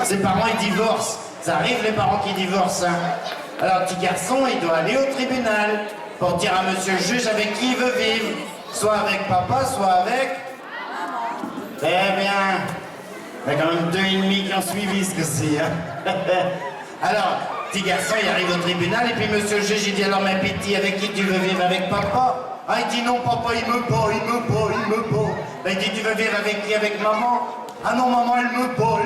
Ses parents, ils divorcent. Ça arrive, les parents qui divorcent. Hein. Alors, le petit garçon, il doit aller au tribunal pour dire à monsieur le juge avec qui il veut vivre. Soit avec papa, soit avec... Eh bien, il y a quand même 2 ennemis qui ont suivi ce coup-ci. Hein. Alors, petit garçon, il arrive au tribunal et puis monsieur le juge, il dit alors, ma petite, avec qui tu veux vivre? Avec papa? Ah, il dit non, papa, il me bat. Ben, il dit, tu veux vivre avec qui? Avec maman? Ah non, maman, elle me bat.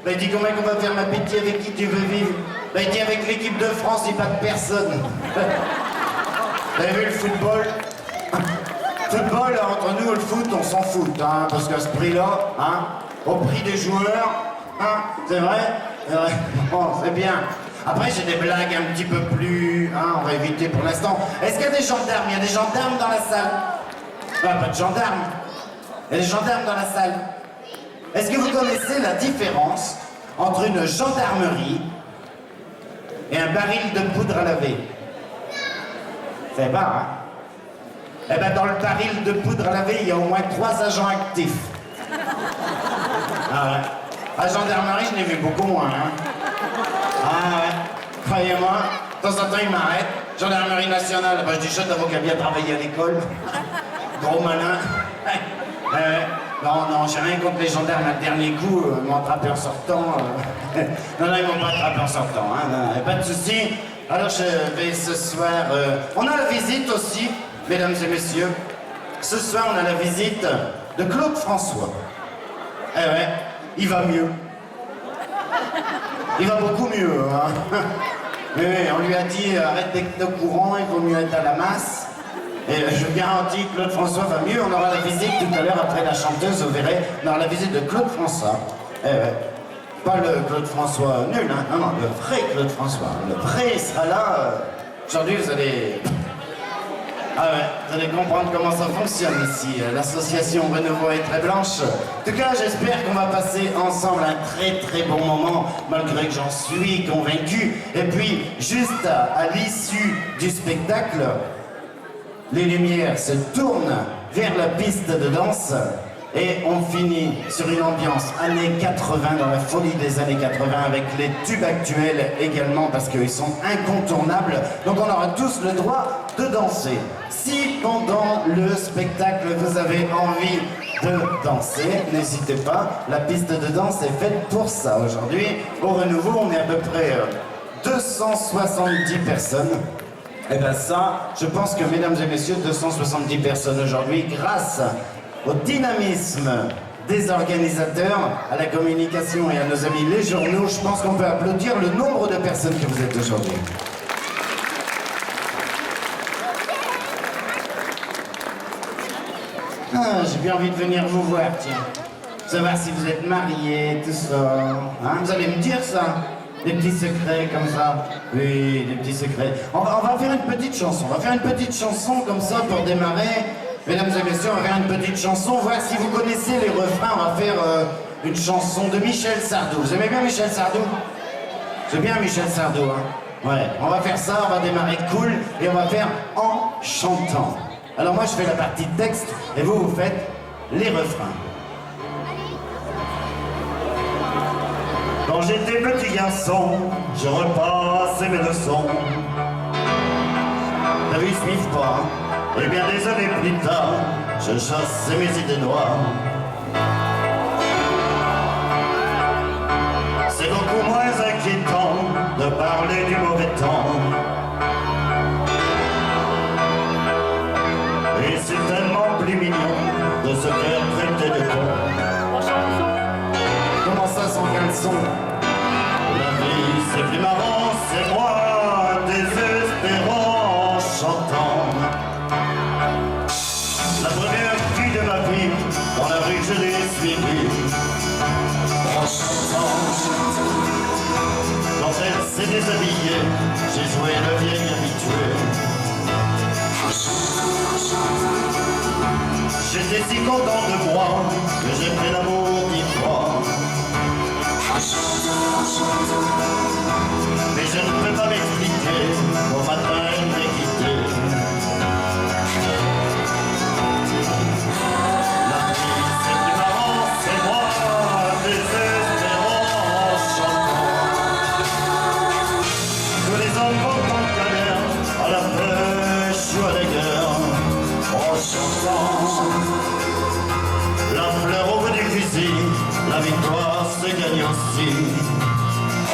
Ben, il dit, comment qu'on va faire, ma petite, avec qui tu veux vivre? Ben, il dit, avec l'équipe de France, il n'y a pas de personne. Vous avez vu le football? Football, entre nous, le foot, on s'en fout, hein, parce qu'à ce prix-là, hein, au prix des joueurs, hein, c'est vrai? Bon, c'est bien. Après, j'ai des blagues un petit peu plus... Hein, on va éviter pour l'instant. Est-ce qu'il y a des gendarmes? Il y a des gendarmes dans la salle? Pas de gendarmes. Il y a des gendarmes dans la salle. Est-ce que vous connaissez la différence entre une gendarmerie et un baril de poudre à laver? C'est pas, hein? Eh ben, dans le baril de poudre à laver, il y a au moins 3 agents actifs. Ah ouais. À la gendarmerie, je n'ai vu beaucoup moins, hein. Ah ouais. Croyez-moi, de temps en temps, ils m'arrêtent. Gendarmerie nationale, ben, je dis chouette d'avocat bien travaillé à l'école. Gros malin. Non, j'ai rien contre les gendarmes. Le dernier coup, ils m'ont attrapé en sortant. Non, ils m'ont pas attrapé en sortant, hein. Non, pas de souci. Alors, je vais ce soir... On a la visite aussi. Mesdames et messieurs, ce soir, on a la visite de Claude François. Eh ouais, il va mieux. Il va beaucoup mieux, hein. Mais on lui a dit, arrête d'être au courant, il vaut mieux être à la masse. Et je vous garantis que Claude François va mieux. On aura la visite tout à l'heure, après la chanteuse, vous verrez. On aura la visite de Claude François. Eh ouais. Pas le Claude François nul, hein. Non, le vrai Claude François. Le vrai sera là. Aujourd'hui, vous allez... Ah ouais, vous allez comprendre comment ça fonctionne ici. L'association Renouveau est très blanche. En tout cas, j'espère qu'on va passer ensemble un très bon moment, malgré que j'en suis convaincu. Et puis, juste à l'issue du spectacle, les lumières se tournent vers la piste de danse et on finit sur une ambiance années 80, dans la folie des années 80, avec les tubes actuels également, parce qu'ils sont incontournables. Donc on aura tous le droit de danser. Si pendant le spectacle vous avez envie de danser, n'hésitez pas, la piste de danse est faite pour ça. Aujourd'hui, au Renouveau, on est à peu près 270 personnes. Et bien ça, je pense que, mesdames et messieurs, 270 personnes aujourd'hui, grâce au dynamisme des organisateurs, à la communication et à nos amis les journaux, je pense qu'on peut applaudir le nombre de personnes que vous êtes aujourd'hui. Ah, j'ai bien envie de venir vous voir, tiens. Savoir si vous êtes mariés, tout ça. Hein, vous allez me dire ça? Des petits secrets comme ça. Oui, des petits secrets. On va faire une petite chanson. On va faire une petite chanson comme ça pour démarrer. Mesdames et messieurs, on va faire une petite chanson. Voir si vous connaissez les refrains. On va faire une chanson de Michel Sardou. Vous aimez bien Michel Sardou? C'est bien Michel Sardou, hein? Ouais, on va faire ça, on va démarrer cool et on va faire en chantant. Alors moi je fais la partie texte et vous faites les refrains. Quand j'étais petit garçon, je repassais mes leçons. T'as vu, ils suivent pas, hein? Et bien des années plus tard, je chassais mes idées noires. C'est beaucoup moins inquiétant de parler du mauvais temps. Et c'est tellement plus mignon de se faire traiter de con. Comment ça sans caleçon? La vie c'est plus marrant, c'est moi désespérant en chantant. La première fille de ma vie, dans la rue je l'ai suivie. En chantant, quand elle s'est déshabillée, j'ai joué le vieil habitué. J'étais si content de moi que j'ai fait l'amour 10 fois. Mais je ne peux pas m'expliquer, au matin elle m'est quitté. La vie c'est plus marrant, c'est moi désespéré. victoire se gagne aussi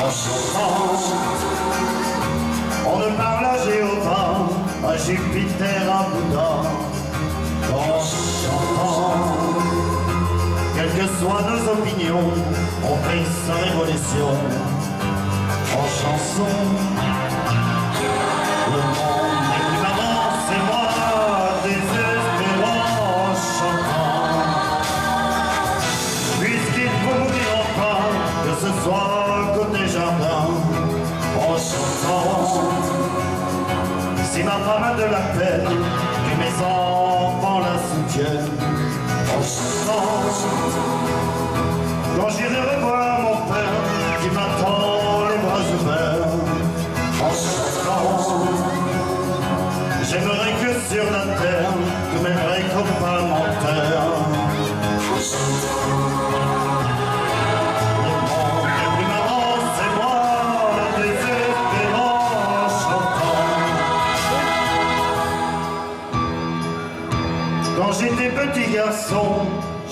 en chantant. On ne parle à Jéhovah, à Jupiter, à Bouddha, en chantant. Quelles que soient nos opinions, on fait sa révolution en chanson. Le monde n'est plus maman, c'est moi, désespérant en chantant. Puisqu'il faut mourir enfin, que ce soit côté jardin, en chantant. Si ma femme a de la peine, que mes enfants la soutiennent, en chantant. Quand j'irai revoir mon père, qui m'attend les bras ouverts, en chantant. J'aimerais que sur la terre, tous mes vrais copains m'enterrent, en chantant. Le monde est plus marrant, c'est moi, désespérant, en chantant. Quand j'étais petit garçon,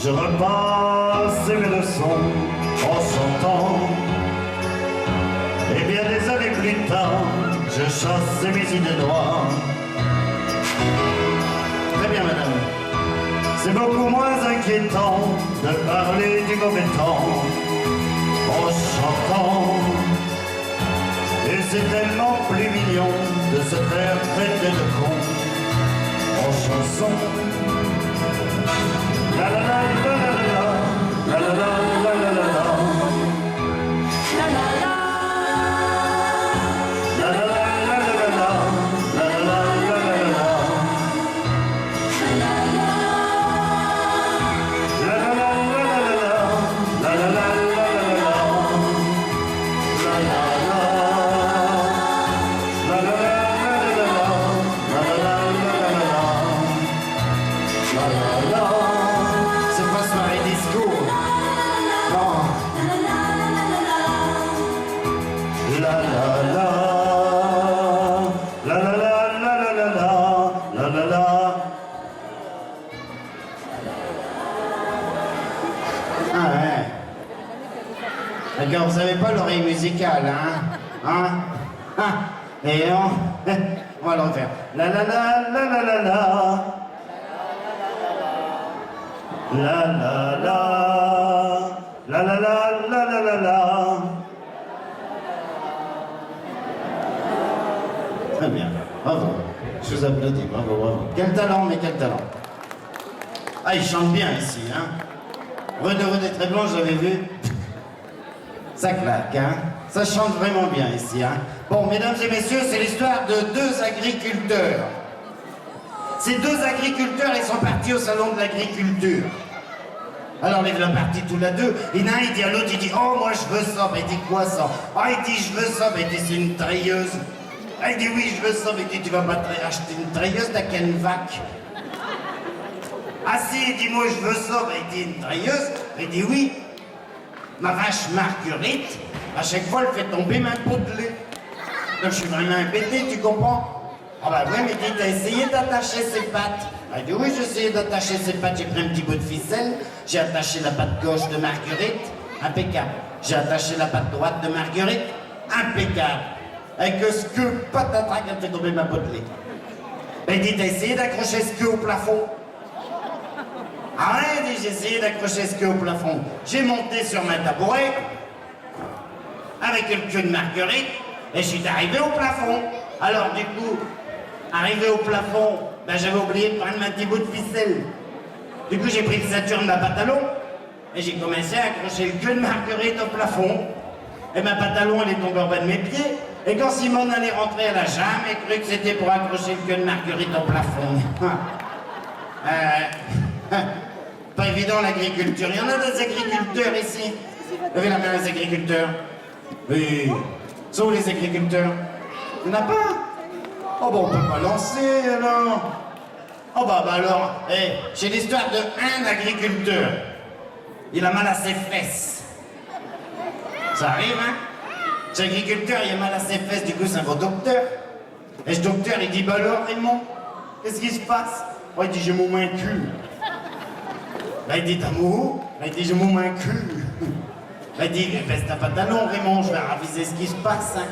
je repassais mes leçons en chantant. Et bien des années plus tard, je chassais mes idées noires. Très bien, madame. C'est beaucoup moins inquiétant de parler du mauvais temps en chantant. Et c'est tellement plus mignon de se faire traiter de con en chanson. La la la la la la la la la la la la. D'accord, vous n'avez pas l'oreille musicale, hein? Et on va le refaire. La la la la la la la. La la la. La la la la la la la. Très bien, bravo. Je vous applaudis, bravo, bravo. Quel talent, mais quel talent. Ah, il chante bien ici, hein? René très blanc, j'avais vu. Ça claque, hein? Ça chante vraiment bien ici, hein? Bon, mesdames et messieurs, c'est l'histoire de deux agriculteurs. Ces deux agriculteurs, ils sont partis au salon de l'agriculture. Alors, ils sont partis tous les deux. Et l'un, il dit à l'autre, il dit, oh, moi, je veux ça. Ben, il dit, quoi, ça? Ah, il dit, je veux ça. Ben, il dit, c'est une treilleuse. Ah, il dit, oui, je veux ça. Ben, il dit, tu vas pas acheter une treilleuse, t'as qu'une vaque. Ah, si, il dit, moi, je veux ça. Ben, il dit, une treilleuse. Ben, il dit, oui. Ma vache Marguerite, à chaque fois, elle fait tomber ma peau de lait. Donc, je suis vraiment embêté, tu comprends? Ah bah oui, mais il dit, t'as essayé d'attacher ses pattes? Elle dit, oui, j'ai essayé d'attacher ses pattes, j'ai pris un petit bout de ficelle, j'ai attaché la patte gauche de Marguerite, impeccable. J'ai attaché la patte droite de Marguerite, impeccable. Avec ce que, patatrac, elle fait tomber ma peau de lait. Elle dit, t'as essayé d'accrocher ce queue au plafond? Ah ouais, j'ai essayé d'accrocher ce queue au plafond. J'ai monté sur ma tabouret, avec le queue de Marguerite, et je suis arrivé au plafond. Alors du coup, arrivé au plafond, ben, j'avais oublié de prendre ma petit bout de ficelle. Du coup, j'ai pris le ceinture de ma pantalon, et j'ai commencé à accrocher le queue de Marguerite au plafond. Et ma pantalon, elle est tombée en bas de mes pieds. Et quand Simone allait rentrer, elle a jamais cru que c'était pour accrocher le queue de Marguerite au plafond. Pas évident l'agriculture. Il y en a des agriculteurs ici. Levez la main les agriculteurs. Oui. Sont où les agriculteurs? Il n'y en a pas? Oh bah on peut pas lancer alors. Oh bah alors, j'ai l'histoire de un agriculteur. Il a mal à ses fesses. Ça arrive, hein? Cet agriculteur, il a mal à ses fesses, du coup c'est un gros docteur. Et ce docteur, il dit, bah alors Raymond, qu'est-ce qui se passe? Oh, il dit, j'ai mon main cul. Là, il dit, t'as mot? Là, il dit, j'ai mon main cul. Il dit, baisse ta pantalon, Raymond, je vais raviser ce qui se passe. Hein.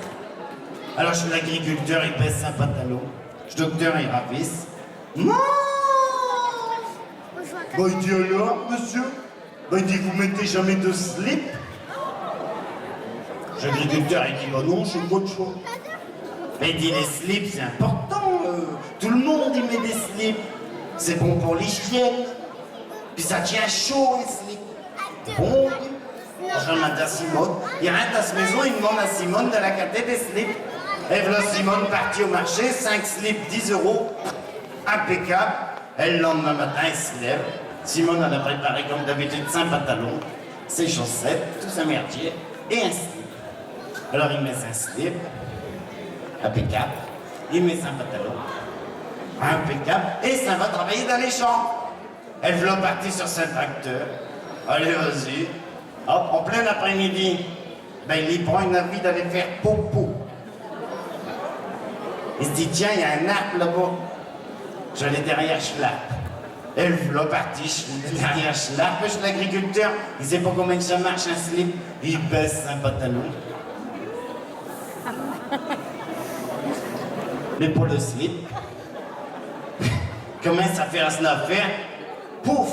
Alors, je suis l'agriculteur, il baisse sa pantalon. Je suis docteur, il ravisse. Non. Bah, il dit alors, monsieur? Bah, il dit, vous mettez jamais de slip? Je suis agriculteur, il dit, bah non, j'ai pas de choix. Il dit, les slips, c'est important. Tout le monde, il met des slips. C'est bon pour l'hygiène. Puis ça tient chaud, les slips. Bon, je demande à Simone. Il rentre à cette maison, il demande à Simone de la cater des slips. Et voilà Simone partie au marché, 5 slips, 10 €. Impeccable. Et le lendemain matin, elle se lève. Simone en a préparé comme d'habitude 5 pantalons, ses chaussettes, tout ça merdier, et un slip. Alors il met un slip. Impeccable. Il met un pantalon. Impeccable. Et ça va travailler dans les champs. Elle veut partir sur son tracteur. Allez, vas-y. Hop, en plein après-midi, ben, il y prend une envie d'aller faire popo. Il se dit, tiens, il y a un arbre là-bas. Je l'ai derrière Schlapp. Elle veut partir derrière Schlapp. Je suis l'agriculteur. Il sait pas comment ça marche un slip. Il baisse un pantalon. Mais pour le slip, commence à faire son affaire. Pouf!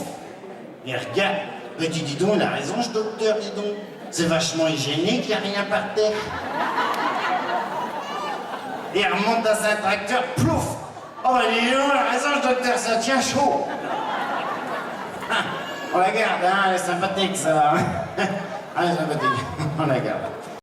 Il regarde. Mais tu dis donc, il a raison, ce docteur, dis donc. C'est vachement hygiénique, il n'y a rien par terre. Il remonte dans un tracteur, plouf! Oh, dis donc, il a raison, ce docteur, ça tient chaud. Ah, on la garde, hein, elle est sympathique, ça. Ah, elle est sympathique. On la garde.